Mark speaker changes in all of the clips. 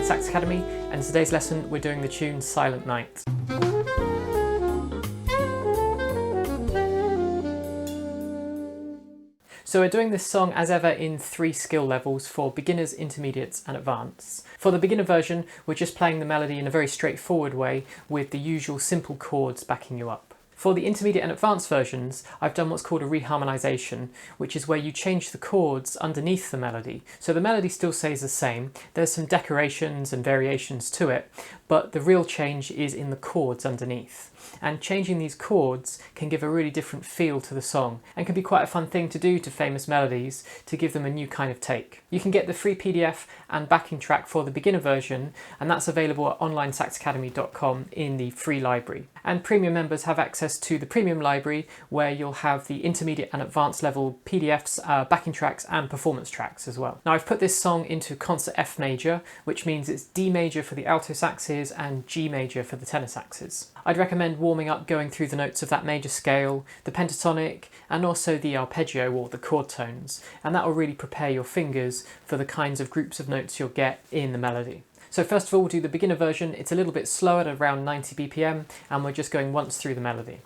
Speaker 1: online Sax Academy, and in today's lesson we're doing the tune Silent Night. So we're doing this song as ever in 3 skill levels for beginners, intermediates and advanced. For the beginner version, we're just playing the melody in a very straightforward way with the usual simple chords backing you up. For the intermediate and advanced versions, I've done what's called a reharmonization, which is where you change the chords underneath the melody. So the melody still stays the same, there's some decorations and variations to it, but the real change is in the chords underneath. And changing these chords can give a really different feel to the song and can be quite a fun thing to do to famous melodies to give them a new kind of take. You can get the free PDF and backing track for the beginner version, and that's available at onlinesaxacademy.com in the free library. And premium members have access to the premium library where you'll have the intermediate and advanced level PDFs, backing tracks and performance tracks as well. Now I've put this song into concert F major, which means it's D major for the alto saxes and G major for the tenor saxes. I'd recommend warming up going through the notes of that major scale, the pentatonic and also the arpeggio or the chord tones, and that will really prepare your fingers for the kinds of groups of notes you'll get in the melody. So first of all we'll do the beginner version. It's a little bit slower at around 90 BPM and we're just going once through the melody.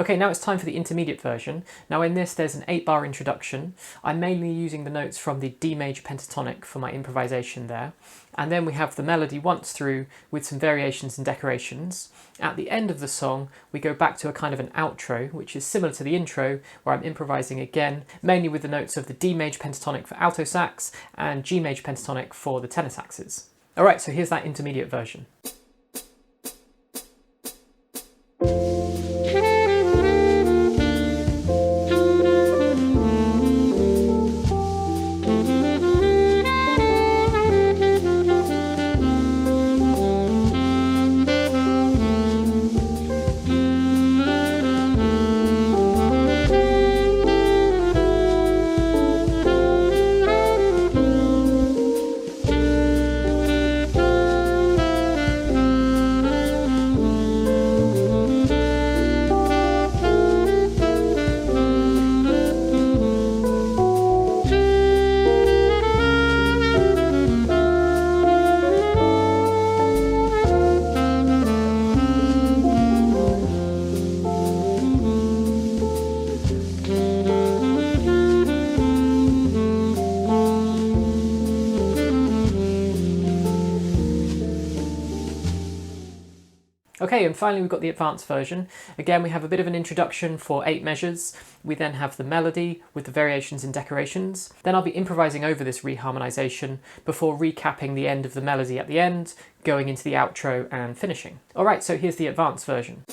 Speaker 1: Okay, now it's time for the intermediate version. Now in this there's an 8-bar introduction. I'm mainly using the notes from the D major pentatonic for my improvisation there. And then we have the melody once through with some variations and decorations. At the end of the song we go back to a kind of an outro, which is similar to the intro, where I'm improvising again, mainly with the notes of the D major pentatonic for alto sax and G major pentatonic for the tenor saxes. Alright, so here's that intermediate version. Okay, and finally we've got the advanced version. Again, we have a bit of an introduction for 8 measures. We then have the melody with the variations and decorations. Then I'll be improvising over this reharmonization before recapping the end of the melody at the end, going into the outro and finishing. Alright, so here's the advanced version.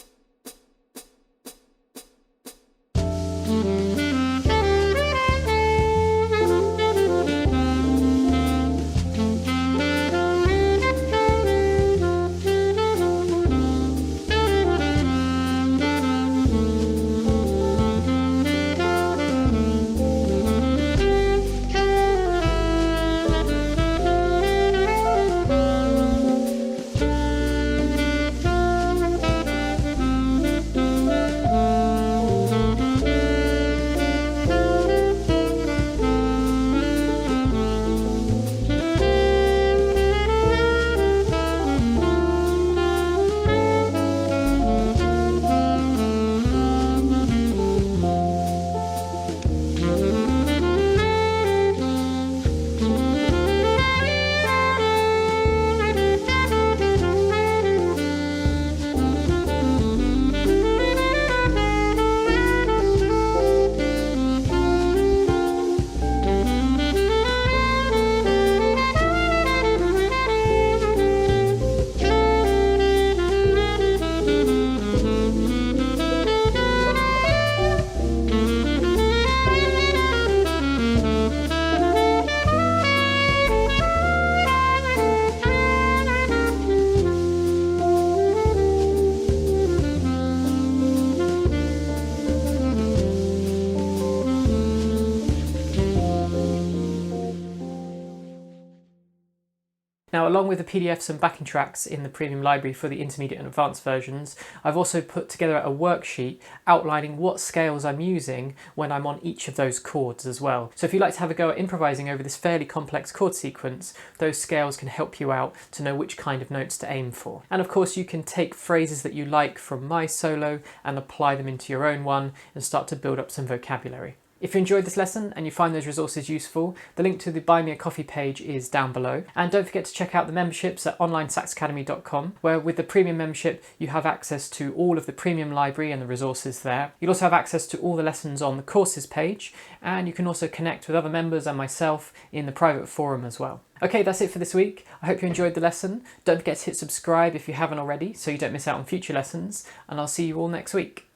Speaker 1: Now, along with the PDFs and backing tracks in the premium library for the intermediate and advanced versions, I've also put together a worksheet outlining what scales I'm using when I'm on each of those chords as well. So if you'd like to have a go at improvising over this fairly complex chord sequence, those scales can help you out to know which kind of notes to aim for. And of course, you can take phrases that you like from my solo and apply them into your own one and start to build up some vocabulary. If you enjoyed this lesson and you find those resources useful, the link to the Buy Me a Coffee page is down below. And don't forget to check out the memberships at onlinesaxacademy.com, where with the premium membership you have access to all of the premium library and the resources there. You'll also have access to all the lessons on the courses page, and you can also connect with other members and myself in the private forum as well. Okay, that's it for this week. I hope you enjoyed the lesson. Don't forget to hit subscribe if you haven't already so you don't miss out on future lessons, and I'll see you all next week.